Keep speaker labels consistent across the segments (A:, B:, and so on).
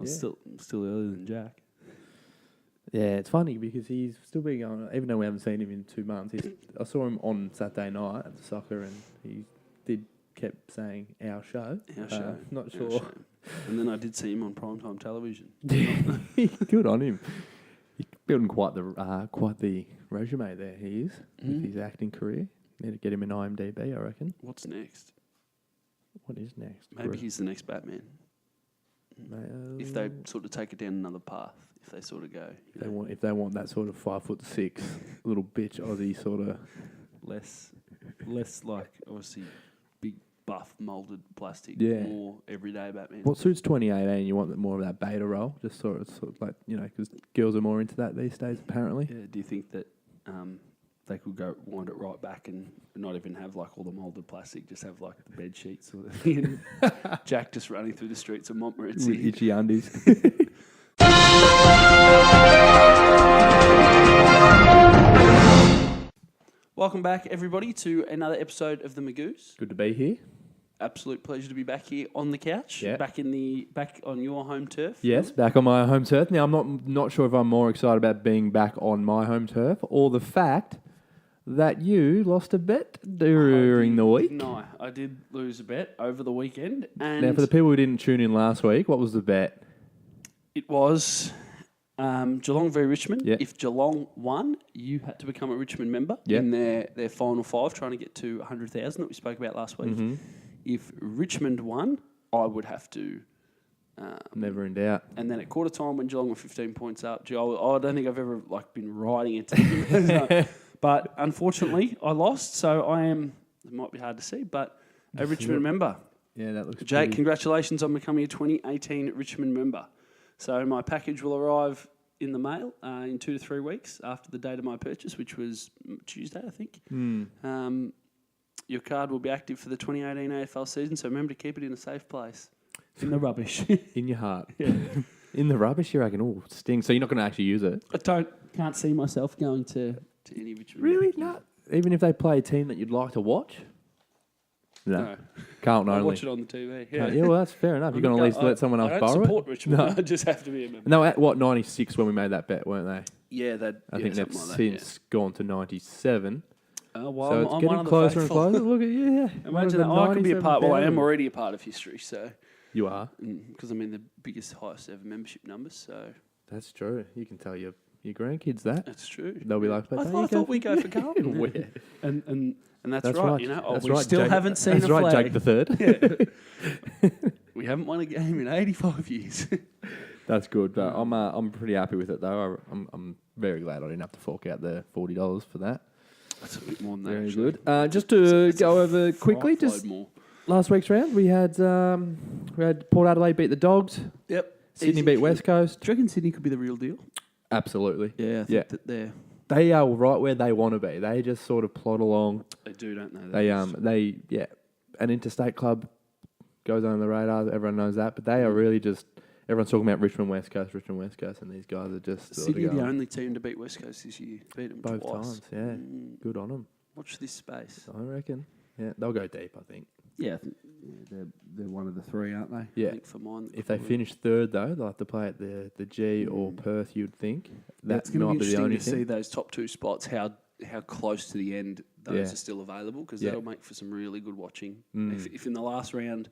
A: Still earlier than Jack.
B: Yeah, it's funny because he's still been going, even though we haven't seen him in 2 months. I saw him on Saturday night at the soccer and he kept saying our show.
A: Our show.
B: Not
A: Our
B: sure.
A: show. And then I did see him on primetime television.
B: Good on him. He's building quite the resume there. He is with his acting career. Need to get him an IMDb, I reckon.
A: What's next?
B: What is next?
A: Maybe he's the next Batman. If they sort of take it down another path, if they sort of go,
B: if they want that sort of 5'6" little bitch Aussie sort of
A: less like obviously big buff molded plastic, more everyday Batman.
B: What suits 2018? You want more of that beta role, just sort of like because girls are more into that these days apparently.
A: Yeah. Do you think that they could wind it right back and not even have like all the moulded plastic, just have like the bed sheets sort of thing? Jack just running through the streets of Montmorency.
B: With itchy undies.
A: Welcome back, everybody, to another episode of the Magoos.
B: Good to be here.
A: Absolute pleasure to be back here on the couch,
B: Yeah.
A: back on your home turf.
B: Yes, back on my home turf. Now, I'm not sure if I'm more excited about being back on my home turf or the fact that you lost a bet during the week.
A: No, I did lose a bet over the weekend. And
B: Now, for the people who didn't tune in last week, what was the bet?
A: it was Geelong v Richmond.
B: Yeah.
A: If Geelong won, you had to become a Richmond member in their final five, trying to get to 100,000 that we spoke about last week.
B: Mm-hmm.
A: If Richmond won, I would have to...
B: Never in doubt.
A: And then at quarter time, when Geelong were 15 points up, I don't think I've ever been riding a team. But unfortunately, I lost, so I am, it might be hard to see, but a Richmond member.
B: Yeah, that looks
A: Jake,
B: pretty.
A: congratulations on becoming a 2018 Richmond member. So my package will arrive in the mail in 2 to 3 weeks after the date of my purchase, which was Tuesday, I think. Your card will be active for the 2018 AFL season, so remember to keep it in a safe place. In the rubbish.
B: In your heart. Yeah. In the rubbish, you reckon? Oh, stings. So you're not going to actually use it?
A: I can't see myself going to any Richmond.
B: Really? No. Even if they play a team that you'd like to watch?
A: No.
B: Carlton
A: I'll
B: only.
A: watch it on the TV.
B: Yeah, well, that's fair enough. You're going to at least let someone else borrow it?
A: I don't support Richmond. No. I just have to be a member.
B: No, at 96 when we made that bet, weren't they?
A: Yeah,
B: I think that's
A: like
B: since gone to 97.
A: Well,
B: So it's
A: I'm
B: getting
A: one of the
B: closer and
A: faithful.
B: closer. Look at you.
A: Imagine that. I could be a part. Well, I am already a part of history, so
B: You are.
A: because I'm in the highest ever membership numbers. So
B: That's true. You can tell your grandkids that.
A: that's true.
B: They'll be like,
A: I thought we go for Carlton.
B: Yeah.
A: and that's right. You know,
B: That's
A: we
B: right,
A: still
B: Jake.
A: haven't seen
B: That's
A: a
B: right,
A: flag.
B: Jake the Third.
A: We haven't won a game in 85 years.
B: That's good. But I'm pretty happy with it though. I'm very glad I didn't have to fork out the $40 for that.
A: That's a bit more than that.
B: Very
A: actually.
B: good. Just to go over quickly, just
A: more.
B: last week's round, we had Port Adelaide beat the Dogs.
A: Yep.
B: Sydney
A: Easy.
B: beat West Coast.
A: Do you reckon Sydney could be the real deal?
B: Absolutely.
A: Yeah, I think that
B: They are right where they want to be. They just sort of plod along.
A: they do, don't they?
B: An interstate club goes under the radar. Everyone knows that, but they are really just. Everyone's talking about Richmond West Coast, and these guys are just
A: Sydney the only team to beat West Coast this year. Beat them
B: both
A: twice.
B: times. Yeah, good on them.
A: Watch this space.
B: I reckon. Yeah, they'll go deep. I think.
A: Yeah, they're one of the three, aren't they?
B: Yeah.
A: I think for mine.
B: If they finish third, though, they'll have to play at the G or Perth. You'd think
A: that's
B: that
A: going
B: might
A: to be
B: be the
A: interesting
B: only
A: to see
B: thing.
A: those top two spots. How close to the end those are still available, because that'll make for some really good watching. If in the last round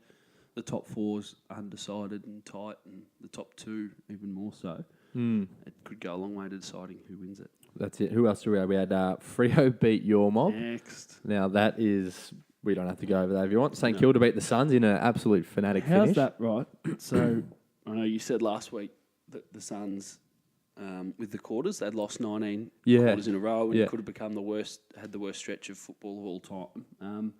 A: the top four's undecided and tight, and the top two even more so, it could go a long way to deciding who wins it.
B: That's it. Who else do we have? We had Freo beat your mob.
A: Next,
B: Now that is. We don't have to go over that if you want. St Kilda beat the Suns in an absolute fanatic
A: how's
B: finish.
A: that right? So I know you said last week that the Suns, with the quarters, they'd lost 19 quarters in a row, and it could have become had the worst stretch of football of all time.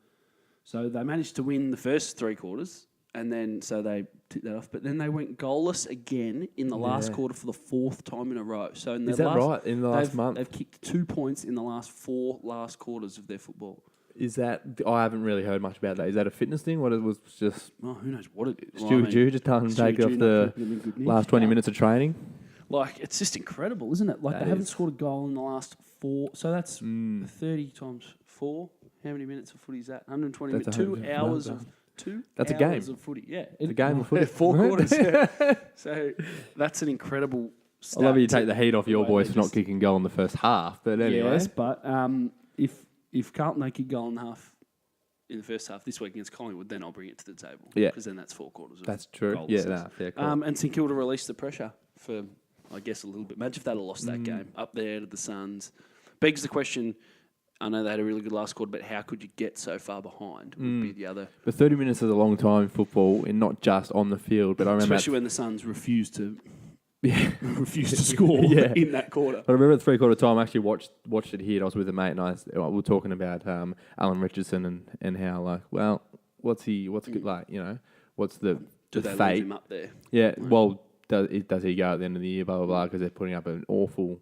A: So they managed to win the first 3 quarters, and then so they ticked that off. But then they went goalless again in the last quarter for the 4th time in a row. So in
B: Is that right? In the last month?
A: They've kicked 2 points in the last 4 quarters of their football.
B: Is that... I haven't really heard much about that. Is that a fitness thing? What it was just...
A: Oh, who knows what it is.
B: Stu Jew just telling them to take it off the last 20 minutes of training?
A: Like, it's just incredible, isn't it? Like, they haven't scored a goal in the last 4... So that's 30 times 4. How many minutes of footy is that? 120 minutes. 2 hours of
B: That's a
A: hours
B: game.
A: of footy. Yeah,
B: It's a game of footy.
A: 4 quarters. Yeah. So that's an incredible.
B: I love how you take the heat off your boys for not kicking goal in the first half. But anyway,
A: yes, but if Carlton don't kick goal in half in the first half this week against Collingwood, then I'll bring it to the table.
B: Yeah,
A: because then that's 4 quarters.
B: That's true. Fair
A: call. And St Kilda released the pressure for, I guess, a little bit. Imagine if they'd have lost that game up there to the Suns. Begs the question. I know they had a really good last quarter, but how could you get so far behind? Would be the other.
B: But 30 minutes is a long time in football, and not just on the field. But I remember,
A: especially when the Suns refused to score in that quarter.
B: I remember at 3/4 time, I actually watched it here. And I was with a mate, and we were talking about Alan Richardson and how what's good like, what's the
A: Do they
B: fate?
A: leave him up there?
B: Yeah, well, does he go at the end of the year? Blah blah blah, because they're putting up an awful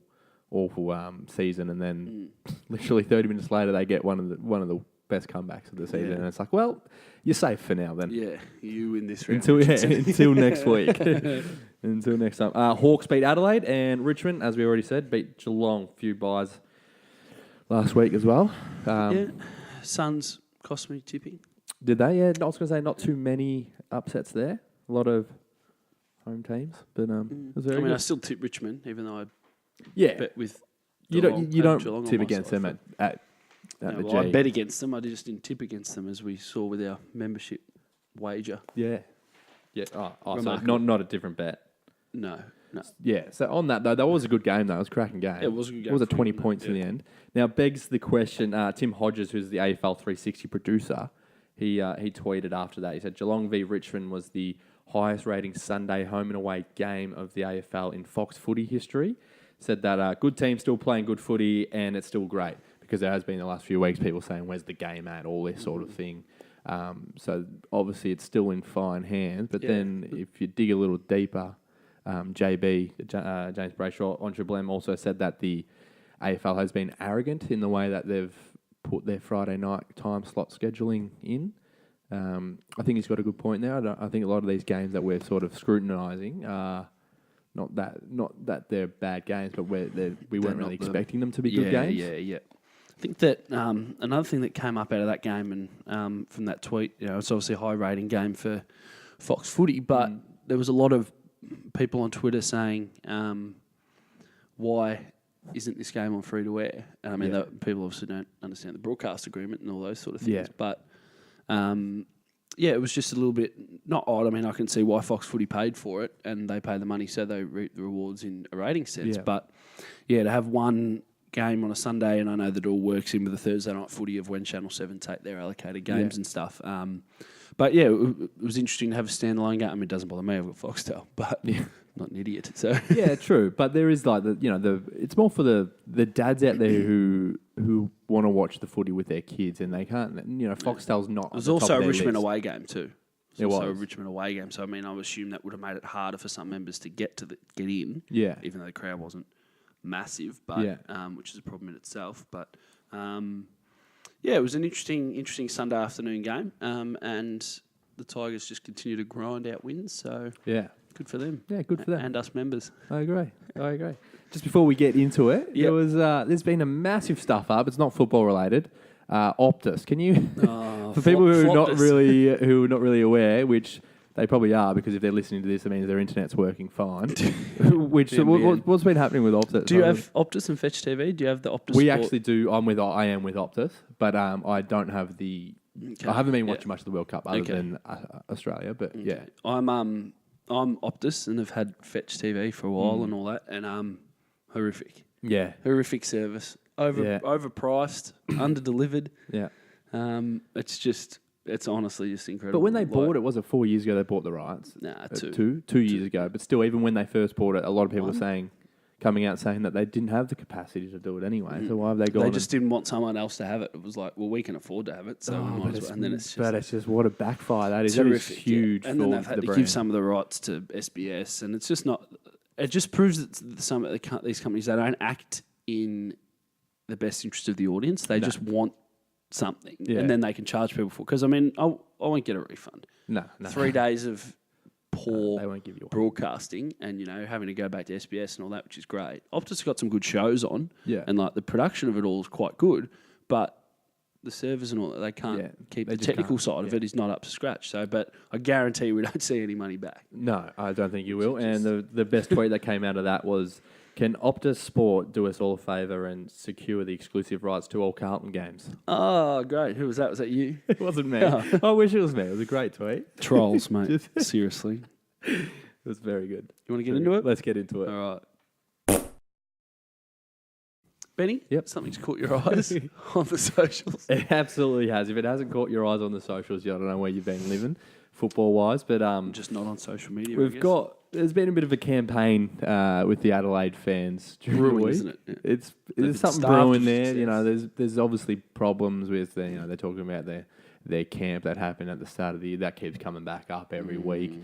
B: season, and then literally 30 minutes later they get one of the best comebacks of the season, and it's like, well, you're safe for now then.
A: Yeah, you in this round
B: until next week. Until next time. Hawks beat Adelaide, and Richmond, as we already said, beat Geelong. Few buys last week as well.
A: Suns cost me tipping.
B: Did they? Yeah, I was going to say not too many upsets there. A lot of home teams, but I
A: still tip Richmond, even though I bet with
B: you
A: Geelong
B: don't tip against them at the G.
A: I bet against them. I just didn't tip against them, as we saw with our membership wager.
B: Yeah. So not a different bet.
A: No.
B: Yeah. So on that though, that was a good game though. It was a cracking game.
A: It was a good game.
B: It was 20 points in the end. Now begs the question. Tim Hodges, who's the AFL 360 producer, he tweeted after that. He said Geelong v Richmond was the highest rating Sunday home and away game of the AFL in Fox Footy history. Said that good team still playing good footy, and it's still great because there has been the last few weeks people saying where's the game at, all this sort of thing. So obviously it's still in fine hands, but then if you dig a little deeper, James Brayshaw on Triple M also said that the AFL has been arrogant in the way that they've put their Friday night time slot scheduling in. I think he's got a good point there. I think a lot of these games that we're sort of scrutinising are not that they're bad games, but we weren't really expecting them to be good games.
A: Yeah. I think that another thing that came up out of that game and from that tweet, it's obviously a high rating game for Fox Footy, but there was a lot of people on Twitter saying, why isn't this game on free to air? And I mean, people obviously don't understand the broadcast agreement and all those sort of things, but it was just a little bit not odd. I mean, I can see why Fox Footy paid for it, and they pay the money, so they reap the rewards in a rating sense.
B: Yeah.
A: But to have one game on a Sunday, and I know that it all works in with the Thursday night footy of when Channel 7 take their allocated games and stuff. But it was interesting to have a standalone game. I mean, it doesn't bother me. I've got Foxtel, but I'm not an idiot. So
B: yeah, true. But there is like it's more for the dads out there who want to watch the footy with their kids, and they can't. Foxtel's not.
A: There's also a Richmond
B: list.
A: Away game too.
B: It was
A: also a Richmond away game. So I mean, I would assume that would have made it harder for some members to get in.
B: Yeah.
A: Even though the crowd wasn't massive, but which is a problem in itself. But it was an interesting Sunday afternoon game, and the Tigers just continue to grind out wins. So good for them.
B: Yeah, good for them
A: and us members.
B: I agree. Just before we get into it, there's been a massive stuff up. It's not football related. Optus, can you for people who are not really aware, which they probably are, because if they're listening to this, it means their internet's working fine. What's been happening with Optus?
A: Do you have Optus and Fetch TV? Do you have the Optus?
B: We actually do. I am with Optus, but I don't have the. Okay. I haven't been watching much of the World Cup other than Australia, but
A: I'm Optus and have had Fetch TV for a while and all that, and horrific.
B: Yeah,
A: horrific service. Overpriced, underdelivered.
B: Yeah,
A: it's honestly just incredible.
B: But when they bought it, was it 4 years ago they bought the rights?
A: Nah,
B: 2 years ago. But still, even when they first bought it, a lot of people were coming out saying that they didn't have the capacity to do it anyway. So why have they gone?
A: They just didn't want someone else to have it. It was like, well, we can afford to have it, so we might as well. And then it's
B: just what a backfire that is.
A: Terrific,
B: that is huge.
A: And then they've had to give some of the rights to SBS, and it's just not. It just proves that some of these companies, they don't act in the best interest of the audience. They just want something, and then they can charge people for. Because I mean, I won't get a refund.
B: No.
A: 3 days of poor
B: they won't give you
A: broadcasting, and having to go back to SBS and all that, which is great. Optus got some good shows on, and like the production of it all is quite good, but the servers and all that. They can't keep
B: they
A: the
B: just
A: technical
B: can't.
A: side of it is not up to scratch. So, but I guarantee we don't see any money back.
B: No, I don't think you will. And the best tweet that came out of that was, can Optus Sport do us all a favour and secure the exclusive rights to all Carlton games?
A: Oh, great. Who was that? Was that you?
B: It wasn't me. I wish it was me. It was a great tweet.
A: Trolls, mate. Seriously.
B: It was very good.
A: You want to get into it?
B: Let's get into it.
A: All right. Benny?
B: Yep.
A: Something's caught your eyes on the socials.
B: It absolutely has. If it hasn't caught your eyes on the socials, I don't know where you've been living, football-wise. But
A: just not on social media,
B: there's been a bit of a campaign with the Adelaide fans during the week.
A: Isn't it? Yeah.
B: There's something brewing there. You know, there's obviously problems with they're talking about their camp that happened at the start of the year that keeps coming back up every week.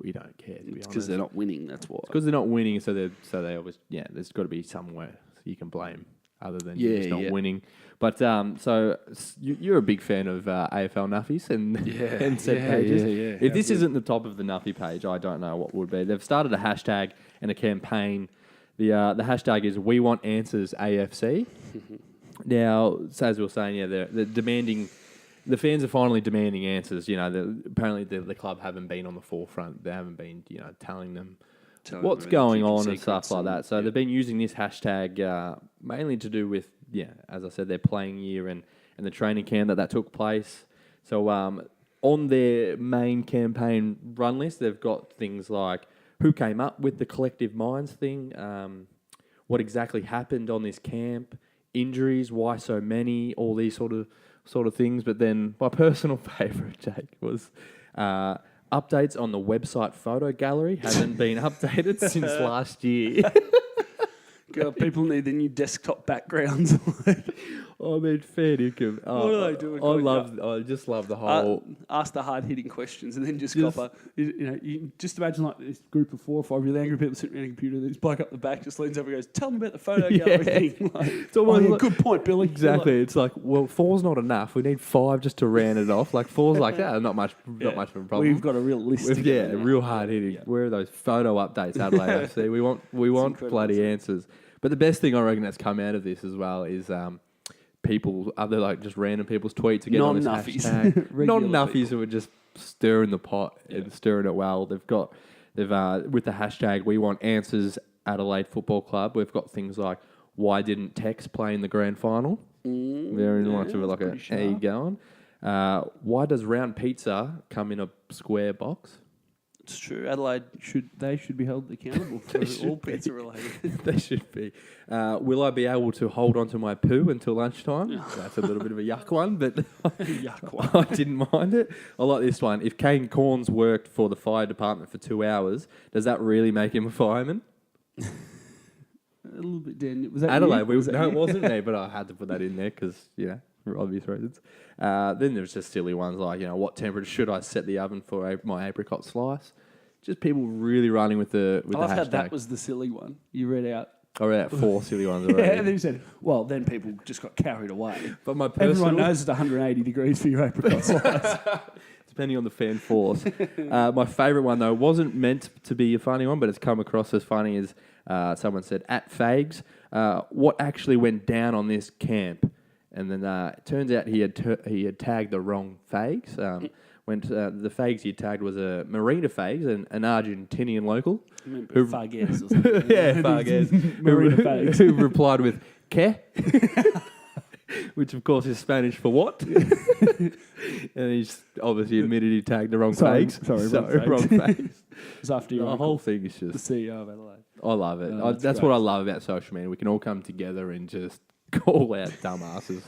B: We don't care, to be honest.
A: Because they're not winning. That's why.
B: Because they're not winning, so they always there's got to be somewhere you can blame other than just not winning. But so you're a big fan of AFL Nuffies and set pages.
A: Yeah.
B: If this isn't the top of the Nuffy page, I don't know what would be. They've started a hashtag and a campaign. The hashtag is We Want Answers AFC. Now, so as we were saying, they're demanding. The fans are finally demanding answers. You know, apparently the club haven't been on the forefront. They haven't been, telling them what's going on and stuff like that. So they've been using this hashtag mainly to do with, as I said, their playing year and the training camp that took place. So on their main campaign run list, they've got things like who came up with the collective minds thing, what exactly happened on this camp, injuries, why so many, all these sort of things. But then my personal favourite, Jake, was updates on the website photo gallery hasn't been updated since last year.
A: God, people need their new desktop backgrounds.
B: I mean, fair dinkum.
A: What are they doing?
B: I just love the whole...
A: ask the hard-hitting questions and then just copper. You just imagine like this group of 4 or 5 really angry people sitting around a computer, and this bloke up the back just leans over and goes, tell them about the photo gallery thing. Like, it's almost good point, Billy.
B: Exactly. It's like, well, 4's not enough. We need 5 just to round it off. Like 4's like, not much of a problem.
A: We've got a real list.
B: Real hard-hitting. Where are those photo updates, Adelaide FC? We want bloody answers. But the best thing I reckon that's come out of this as well is people, other like just random people's tweets again on this hashtag. Non-nuffies who are just stirring the pot and stirring it well. They've with the hashtag We Want Answers Adelaide Football Club. We've got things like why didn't Tex play in the grand final? Very much of a how you going? Why does round pizza come in a square box?
A: It's true. Adelaide should be held accountable for all pizza related.
B: They should be. Will I be able to hold on to my poo until lunchtime? That's a little bit of a yuck one, but
A: yuck one.
B: I didn't mind it. I like this one. If Kane Corns worked for the fire department for 2 hours, does that really make him a fireman?
A: A little bit, Dan. Was that
B: Adelaide? It wasn't me, but I had to put that in there because for obvious reasons. Then there's just silly ones like, what temperature should I set the oven for my apricot slice? Just people really running with the
A: I love
B: hashtag.
A: how that was the silly one you read out.
B: I read out 4 silly ones already.
A: And then you said, well, then people just got carried away.
B: But my
A: everyone knows it's 180 degrees for your apricot slice.
B: Depending on the fan force. My favourite one, though, wasn't meant to be a funny one, but it's come across as funny as someone said, at Fags, what actually went down on this camp? And then it turns out he had tagged the wrong Fags. The Fags he tagged was a Marina Fags, an Argentinian local.
A: Fagues or something.
B: Fagues.
A: Marina Fags.
B: Who replied with que, which of course is Spanish for what? And he's obviously admitted he tagged the wrong Fags.
A: Sorry,
B: wrong Fags.
A: It's after
B: the whole thing is just...
A: The CEO of Adelaide.
B: I love it. That's what I love about social media. We can all come together and just call out dumbasses.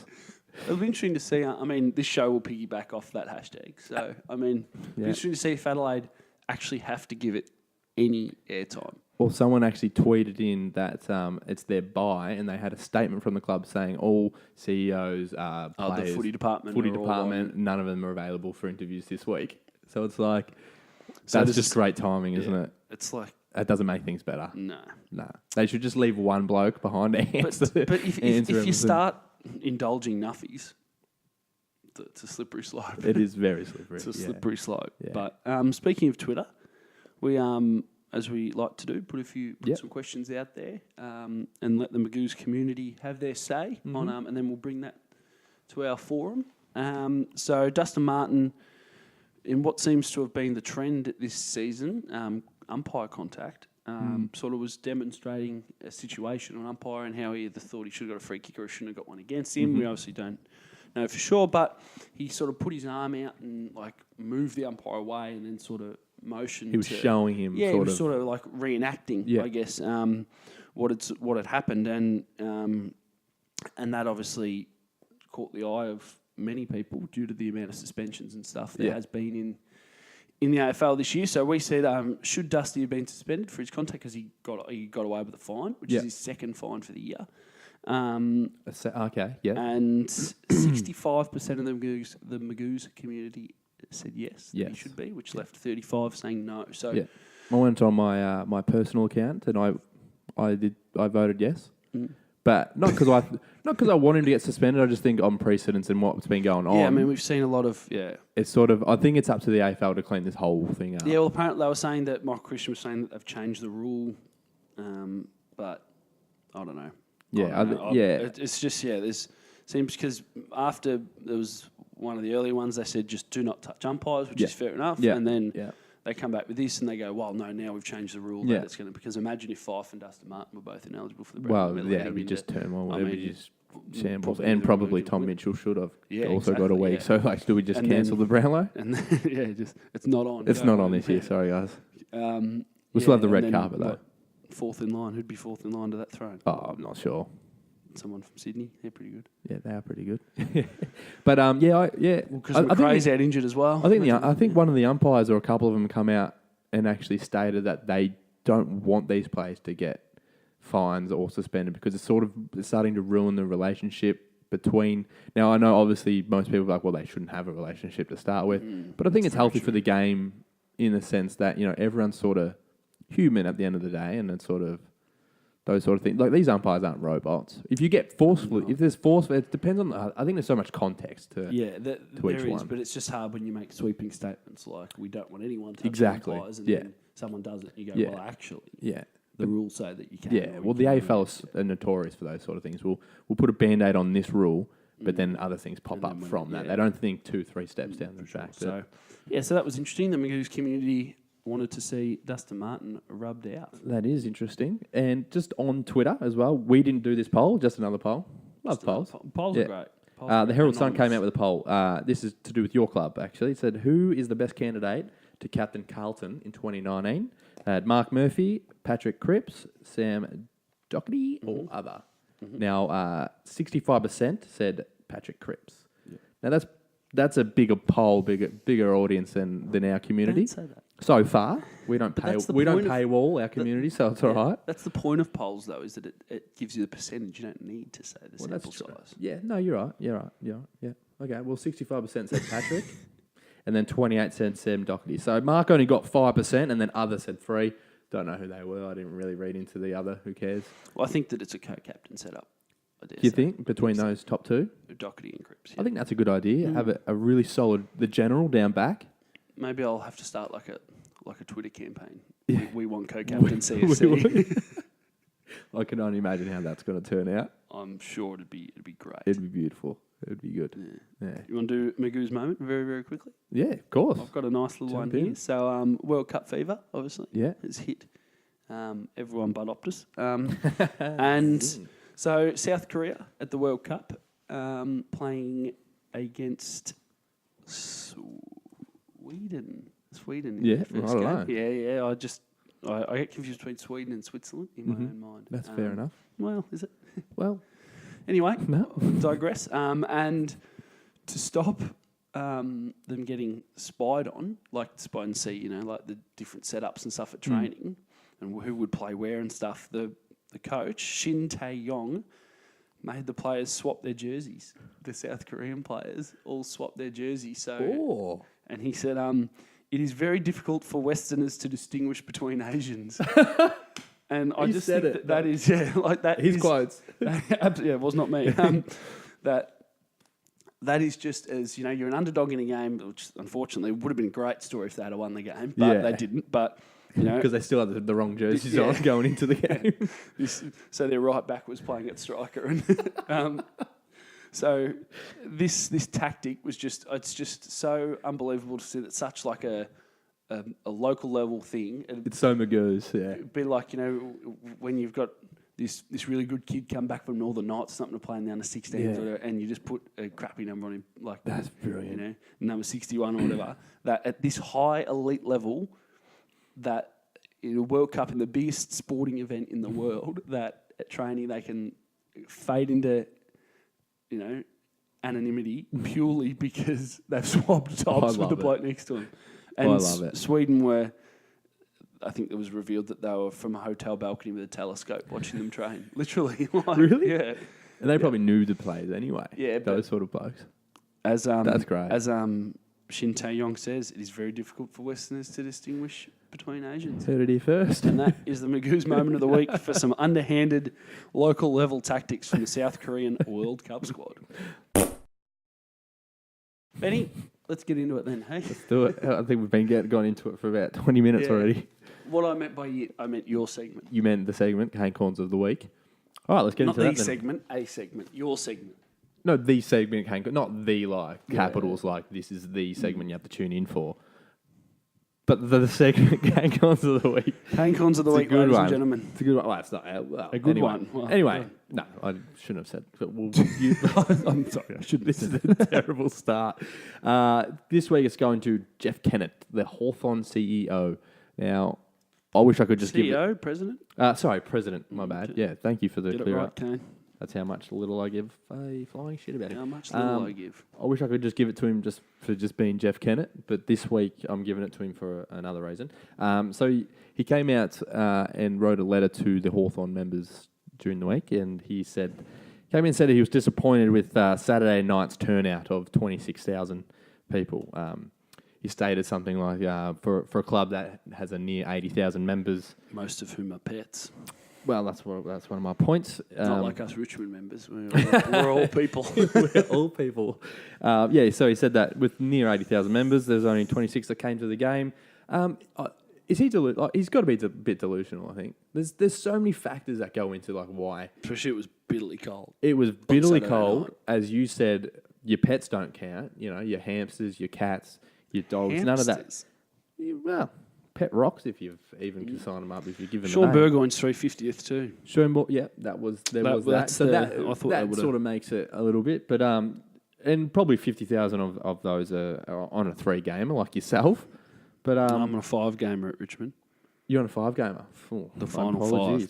A: It'll be interesting to see. This show will piggyback off that hashtag. So, it'll be interesting to see if Adelaide actually have to give it any airtime.
B: Well, someone actually tweeted in that it's their buy, and they had a statement from the club saying all CEOs, players,
A: the footy department,
B: none of them are available for interviews this week. So it's like, that's just great timing, isn't it?
A: It's like...
B: That doesn't make things better.
A: No.
B: They should just leave one bloke behind to answer.
A: But if you start indulging nuffies, it's a slippery slope.
B: It is very slippery.
A: It's a slippery slope.
B: Yeah.
A: But speaking of Twitter, we as we like to do, put some questions out there and let the Magoo's community have their say on, and then we'll bring that to our forum. So Dustin Martin, in what seems to have been the trend this season, umpire contact, sort of was demonstrating a situation on umpire and how he either thought he should have got a free kick or shouldn't have got one against him. We obviously don't know for sure, but he sort of put his arm out and like moved the umpire away and then sort of motioned.
B: He was showing him.
A: Yeah, he was sort of like reenacting, I guess, what had happened, and that obviously caught the eye of many people due to the amount of suspensions and stuff there has been in the AFL this year. So we said, should Dusty have been suspended for his contact because he got away with a fine, which is his second fine for the year.
B: Okay, yeah.
A: And 65% of the Magoo's community said yes, that he should be, which left 35 saying no. So
B: I went on my my personal account and I voted yes. But not because I want him to get suspended. I just think on precedence and what's been going on.
A: Yeah, I mean we've seen a lot of
B: It's sort of I think it's up to the AFL to clean this whole thing up.
A: Yeah, well apparently they were saying that Michael Christian was saying that they've changed the rule, but I don't know. It's just there's seems because after there was one of the early ones they said just do not touch umpires, which is fair enough, and then. They come back with this and they go, well, no, now we've changed the rule that it's going to... Because imagine if Fife and Dustin Martin were both ineligible for the Brownlow.
B: Well, yeah, we just turn one, whatever, just shambles. And probably Tom Mitchell should have also got a week. So, like, do we just cancel the Brownlow?
A: And then, it's not on.
B: It's not on this year, sorry, guys. We still have the red carpet, though.
A: Fourth in line. Who'd be fourth in line to that throne?
B: Oh, I'm not sure.
A: Someone from Sydney. They're pretty good.
B: Yeah, they are pretty good. But
A: because McRae's out injured as well.
B: I think one of the umpires or a couple of them come out and actually stated that they don't want these players to get fines or suspended because it's starting to ruin the relationship between... Now, I know obviously most people are like, well, they shouldn't have a relationship to start with, but I think it's healthy for the game in the sense that, everyone's sort of human at the end of the day, and it's sort of those sort of things. Like, these umpires aren't robots. If you get forcefully... If there's forceful... It depends on... I think there's so much context to
A: there
B: each
A: is,
B: one.
A: but it's just hard when you make sweeping statements like, we don't want anyone to umpires, and then someone does it, and you go, well, actually, the rules say that you can.
B: Yeah, well, the AFL are notorious for those sort of things. We'll put a Band-Aid on this rule, but then other things pop up from that. They don't think 2-3 steps down the track.
A: So that was interesting. The Magoo's community wanted to see Dustin Martin rubbed out.
B: That is interesting. And just on Twitter as well, we didn't do this poll, just another poll. Love polls.
A: Polls are great.
B: The Herald Sun came out with a poll. This is to do with your club, actually. It said, who is the best candidate to captain Carlton in 2019? Mark Murphy, Patrick Cripps, Sam Doherty, or other. Now, 65% said Patrick Cripps. Yeah. Now, that's a bigger poll, bigger audience than our community.
A: Don't say that.
B: So far, we don't paywall our community, so it's all right.
A: That's the point of polls, though, is that it gives you the percentage. You don't need to say the sample size.
B: Yeah, no, you're right. Yeah. Okay, well, 65% said Patrick, and then 28% said Sam Doherty. So Mark only got 5%, and then others said 3%. Don't know who they were. I didn't really read into the other. Who cares?
A: Well, I think that it's a co-captain setup.
B: Do you think between those top two?
A: Doherty and Cripps. Yeah.
B: I think that's a good idea. Have a really solid the general down back.
A: Maybe I'll have to start like a Twitter campaign. Yeah. We want co-captain CFC.
B: I can only imagine how that's going to turn out.
A: I'm sure it'd be great.
B: It'd be beautiful. It'd be good. Yeah.
A: You want to do Magoo's moment very, very quickly?
B: Yeah, of course.
A: I've got a nice little one here. So World Cup fever, obviously, has hit everyone but Optus. And so South Korea at the World Cup playing against Sweden.
B: Yeah, I don't know.
A: Yeah. I get confused between Sweden and Switzerland in my own mind.
B: That's fair enough.
A: Well, is it?
B: Well,
A: anyway,
B: no.
A: Digress. And to stop them getting spied on, like spy and see, like the different setups and stuff at training, and who would play where and stuff. The coach Shin Tae-yong made the players swap their jerseys. The South Korean players all swapped their jerseys. So, and he said, it is very difficult for Westerners to distinguish between Asians. And I just think that is like that.
B: His quotes.
A: Absolutely, it was not me. That is just as you're an underdog in a game, which unfortunately would have been a great story if they had won the game, but they didn't. But
B: because they still had the wrong jerseys on going into the game.
A: So their right back was playing at striker, and So this tactic was it's just so unbelievable to see that such like a local level thing.
B: It's so Magoo's, yeah.
A: It'd be like, when you've got this really good kid come back from Northern Knights, something to play in the under-16s, and you just put a crappy number on him, like
B: that's brilliant.
A: Number 61 or whatever. That at this high elite level, that in a World Cup in the biggest sporting event in the world, that at training they can fade into, anonymity purely because they've swapped tops with the bloke next to them. And
B: I love it.
A: Sweden were, I think it was revealed that they were from a hotel balcony with a telescope watching them train. Literally.
B: Really?
A: Yeah.
B: And they probably knew the players anyway.
A: Yeah.
B: Those sort of blokes.
A: That's
B: great.
A: As Shin Tae-yong says, it is very difficult for Westerners to distinguish between Asians.
B: Heard it here first.
A: And that is the Magoo's moment of the week for some underhanded local level tactics from the South Korean World Cup squad. Benny, let's get into it then, hey?
B: Let's do it. I think we've been gone into it for about 20 minutes already.
A: What I meant by you, I meant your segment.
B: You meant the segment, Cane Corns of the Week. All right, let's get into that.
A: Not the segment, a segment, your segment.
B: No, the segment, not the capitals like this is the segment you have to tune in for. But the segment, Cane Corns of the Week.
A: Cane Corns of the Week, ladies and gentlemen.
B: It's a good one. Well, it's not
A: a good one. Well,
B: anyway, no, I shouldn't have said. But I'm sorry, I shouldn't. This is a terrible start. This week it's going to Jeff Kennett, the Hawthorn CEO. Now, I wish I could just give
A: CEO, President?
B: Sorry, President, my bad. Yeah, thank you for the clear up.
A: Kane.
B: That's how much little I give a flying shit about him.
A: How much little I give.
B: I wish I could just give it to him just for being Jeff Kennett, but this week I'm giving it to him for another reason. So he came out and wrote a letter to the Hawthorn members during the week, and he said he was disappointed with Saturday night's turnout of 26,000 people. He stated something like, for a club that has a near 80,000 members,
A: most of whom are pets.
B: Well, that's one of my points.
A: Not like us Richmond members. We're all people.
B: We're all people. So he said that with near 80,000 members, there's only 26 that came to the game. Is he he's got to be a bit delusional, I think. There's so many factors that go into why.
A: Especially it was bitterly cold.
B: It was bitterly cold. As you said, your pets don't count. Your hamsters, your cats, your dogs, none of that. Well, pet rocks if you've even can sign them up if you give them.
A: Sean Burgoyne's 350th too.
B: That was that. So that sort of makes it a little bit, but and probably 50,000 of those are on a 3-gamer like yourself. But
A: I'm on a 5-gamer at Richmond.
B: You're on a 5-gamer.
A: The final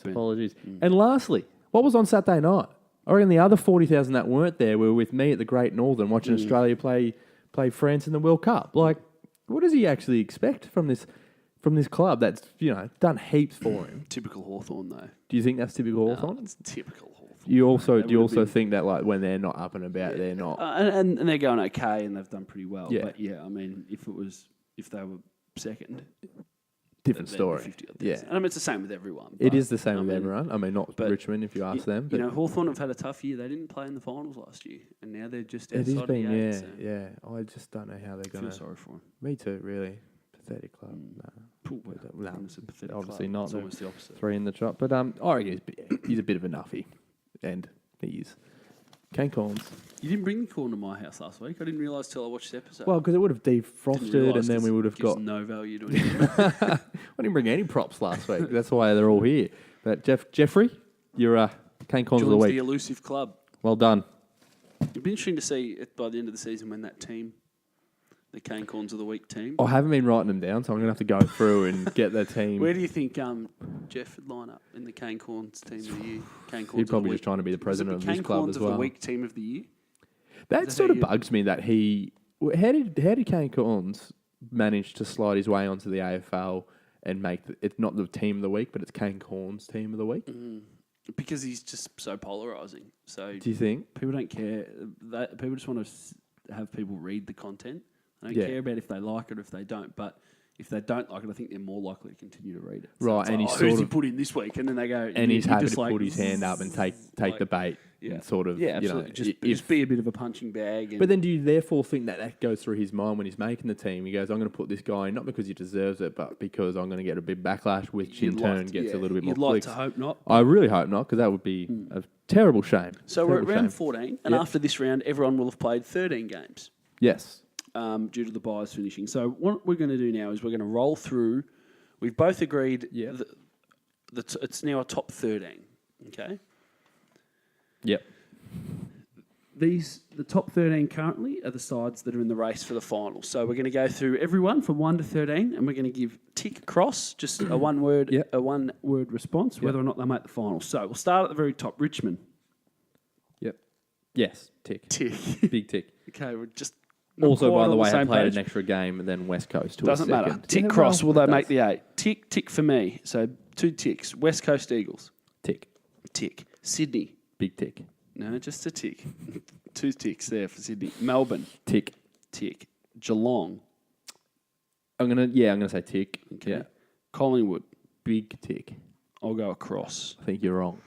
B: apologies. And lastly, what was on Saturday night? I reckon the other 40,000 that weren't there were with me at the Great Northern watching Australia play France in the World Cup. What does he actually expect from this club that's done heaps for him?
A: Typical Hawthorn though.
B: Do you think that's typical Hawthorn?
A: It's typical Hawthorn.
B: Do you also think that when they're not up and about, they're not
A: and they're going okay and they've done pretty well.
B: Yeah.
A: But I mean, if they were second,
B: different story.
A: 50,000.
B: Yeah,
A: and I mean it's the same with everyone.
B: It is the same with everyone. I mean, not Richmond if you ask them. But
A: Hawthorn have had a tough year. They didn't play in the finals last year, and now they're just outside
B: it has been,
A: of the 8.
B: yeah,
A: so
B: yeah. I just don't know how they're going to.
A: Feel sorry for them.
B: Me too, really. Pathetic club.
A: It's a pathetic
B: obviously
A: club.
B: not.
A: It's almost the opposite.
B: 3 in the chop, but I reckon he's a bit of a nuffy, and he is. Cane Corns.
A: You didn't bring the corn to my house last week. I didn't realise till I watched the episode.
B: Well, because it would have defrosted, and then we would have got
A: no value to anything.
B: I didn't bring any props last week. That's why they're all here. But Jeffrey, you're Cane Corns of the week.
A: The elusive club.
B: Well done.
A: It'd be interesting to see by the end of the season when that team, the Cane Corns of the Week team.
B: I haven't been writing them down, so I'm going to have to go through and get their team.
A: Where do you think Jeff would line up in the Cane Corns team of the year? Cane Corns
B: He's probably just trying to be the president of this club as well.
A: Cane Corns of the Week team of the year?
B: That sort of bugs me that he... How did Cane Corns manage to slide his way onto the AFL and make it's not the team of the week, but it's Cane Corns team of the week?
A: Because he's just so polarising. So
B: do you think?
A: People don't care. People just want to have people read the content. They don't care about if they like it or if they don't. But if they don't like it, I think they're more likely to continue to read it.
B: So right, and
A: like, who's he put in this week? And then they go,
B: and he's happy to put his hand up and take the bait.
A: Yeah,
B: and sort of.
A: Yeah, absolutely. Just be a bit of a punching bag.
B: But then, do you therefore think that goes through his mind when he's making the team? He goes, "I'm going to put this guy in not because he deserves it, but because I'm going to get a big backlash, which in turn gets a little bit more clicks."
A: You'd like to hope not.
B: I really hope not, because that would be a terrible shame.
A: So we're at round 14, and after this round, everyone will have played 13 games.
B: Yes.
A: Due to the buys finishing. So what we're going to do now is we're going to roll through. We've both agreed that it's now a top 13. Okay.
B: Yep.
A: The top 13 currently are the sides that are in the race for the final. So we're going to go through everyone from 1 to 13, and we're going to give tick cross, just a one word response, whether or not they make the final. So we'll start at the very top. Richmond.
B: Yep. Yes. Tick.
A: Tick.
B: Big tick.
A: Okay, we're just
B: also, by the way, I played an extra game and then West Coast.
A: Doesn't matter. Tick cross. Will they make the 8? Tick for me. So 2 ticks. West Coast Eagles.
B: Tick.
A: Sydney.
B: Big tick.
A: No, just a tick. 2 ticks there for Sydney. Melbourne.
B: Tick.
A: Geelong.
B: I'm gonna say tick.
A: Okay.
B: Yeah.
A: Collingwood.
B: Big tick.
A: I'll go across.
B: I think you're wrong.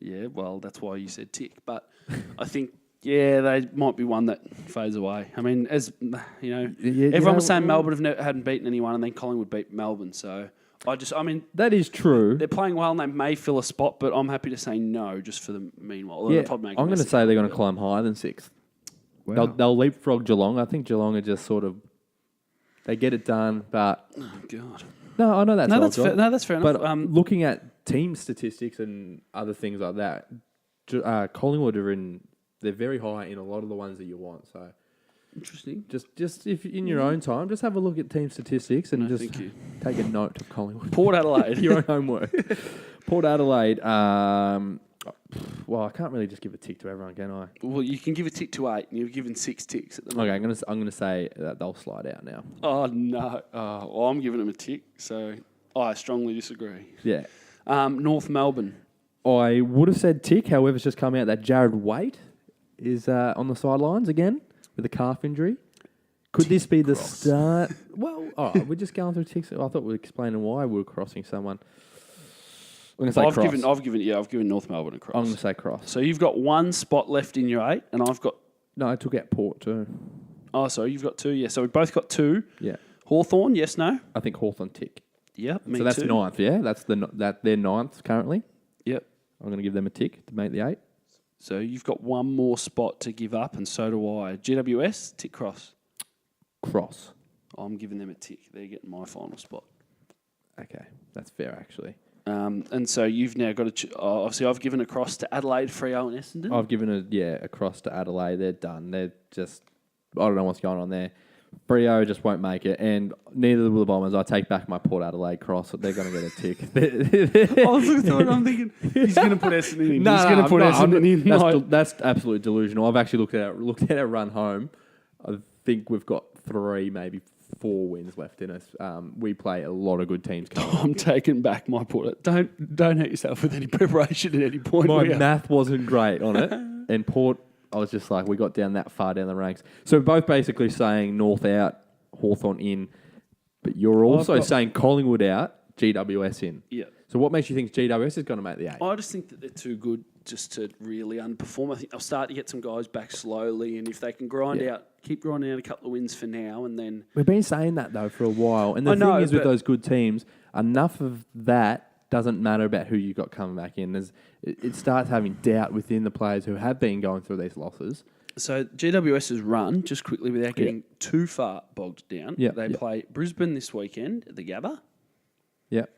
A: Yeah, well, that's why you said tick. But I think, they might be one that fades away. I mean, as you know, everyone was saying Melbourne hadn't beaten anyone, and then Collingwood beat Melbourne. So
B: that is true.
A: They're playing well, and they may fill a spot, but I'm happy to say no just for the meanwhile.
B: Yeah, I'm going to say they're going to climb higher than 6th. Wow. They'll leapfrog Geelong. I think Geelong are just sort of they get it done, but
A: oh god,
B: no, I know that's
A: that's fair enough.
B: But looking at team statistics and other things like that, Collingwood they're very high in a lot of the ones that you want. So
A: interesting.
B: Just if in your own time, just have a look at team statistics and take a note of Collingwood.
A: Port Adelaide,
B: your own homework. Port Adelaide. Well, I can't really just give a tick to everyone, can I?
A: Well, you can give a tick to 8, and you've given 6 ticks at the moment.
B: Okay, I'm gonna say that they'll slide out now.
A: Oh no! Well, I'm giving them a tick, so I strongly disagree.
B: Yeah.
A: North Melbourne.
B: I would have said tick. However, it's just come out that Jared Waite is on the sidelines again with a calf injury. Could this be the start? Well, all right, we're just going through ticks. I thought we were explaining why we were crossing someone. I'm going to say cross.
A: I've given North Melbourne a cross.
B: I'm going to say cross.
A: So you've got 1 spot left in your 8, and I've got...
B: No, I took out Port too.
A: Oh, sorry, you've got 2, yeah. So we've both got 2.
B: Yeah.
A: Hawthorn, yes, no?
B: I think Hawthorn tick.
A: Yep, me
B: too. So that's
A: too.
B: 9th, yeah? They're 9th currently.
A: Yep.
B: I'm going to give them a tick to make the 8.
A: So you've got 1 more spot to give up, and so do I. GWS, tick cross.
B: Cross.
A: I'm giving them a tick. They're getting my final spot.
B: Okay, that's fair actually.
A: And so you've now got to... obviously, I've given a cross to Adelaide, Freo and Essendon.
B: I've given a cross to Adelaide. They're done. They're just... I don't know what's going on there. Freo just won't make it, and neither will the Bombers. I take back my Port Adelaide cross. They're going to get a tick.
A: I'm thinking he's going to put Essendon in. He's going to put Essendon in.
B: That's absolutely delusional. I've actually looked at our run home. I think we've got 3, maybe 4 wins left in us. We play a lot of good teams coming
A: I'm taking back my Port. Don't hurt yourself with any preparation at any point.
B: My math wasn't great on it, and Port... I was just like, we got down that far down the ranks. So we're both basically saying North out, Hawthorn in, but you're also saying Collingwood out, GWS in.
A: Yeah.
B: So what makes you think GWS is going to make the 8?
A: I just think that they're too good just to really underperform. I think they'll start to get some guys back slowly, and if they can keep grinding out a couple of wins for now, and then...
B: We've been saying that, though, for a while. And the thing is with those good teams, enough of that doesn't matter about who you got coming back in. It starts having doubt within the players who have been going through these losses.
A: So GWS's run, just quickly without getting too far bogged down, they play Brisbane this weekend at the Gabba.
B: Yep.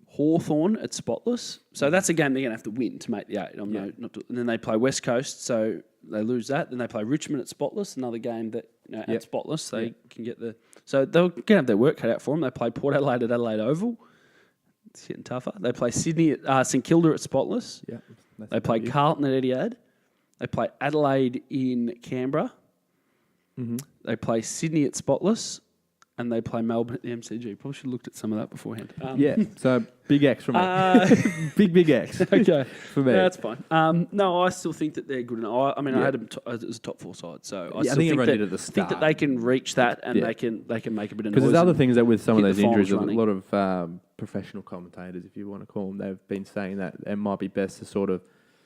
A: Hawthorn at Spotless. So that's a game they're going to have to win to make the 8. And then they play West Coast, so they lose that. Then they play Richmond at Spotless, another game that at Spotless they can get the... So they're going to have their work cut out for them. They play Port Adelaide at Adelaide Oval. It's getting tougher. They play Sydney at St Kilda at Spotless.
B: Yeah.
A: They play Carlton at Etihad. They play Adelaide in Canberra. Mm-hmm. They play Sydney at Spotless. and they play Melbourne at the MCG. Probably should have looked at some of that beforehand.
B: So big X from me. Big X.
A: Okay.
B: For me.
A: That's fine. No, I still think that they're good enough. I had them as a top 4 side, so I still
B: think
A: think
B: everyone
A: that,
B: did at the
A: think that
B: start.
A: they can reach that and they can make a bit of noise.
B: Because there's other things that with some of
A: hit
B: those
A: the finals
B: injuries, a
A: running.
B: lot of professional commentators, if you want to call them, they've been saying that it might be best to sort of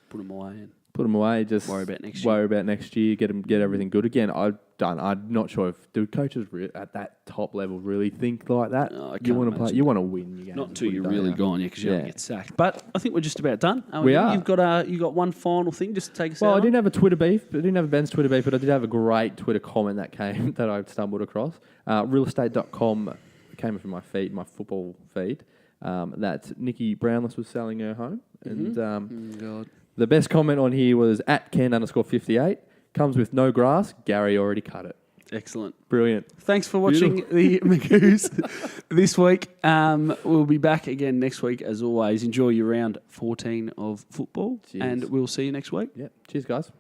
A: put them away and
B: put them away, just
A: worry about next year,
B: get everything good again. I'm not sure if do coaches at that top level really think like that.
A: No, I
B: you want to
A: can't
B: play, you want to win your games.
A: not until you're really gone, because you don't get sacked. But I think we're just about done.
B: We are.
A: You've got one final thing just to take us out.
B: Well, I
A: on?
B: didn't have a Twitter beef. I didn't have a Ben's Twitter beef, but I did have a great Twitter comment that came that I stumbled across. Realestate.com came from my feed, my football feed. That Nikki Brownless was selling her home, and
A: God.
B: the best comment on here was at Ken_58. Comes with no grass. Gary already cut it.
A: Excellent.
B: Brilliant.
A: Thanks for watching the Magoos this week. We'll be back again next week as always. Enjoy your round 14 of football, and we'll see you next week.
B: Yeah. Cheers, guys.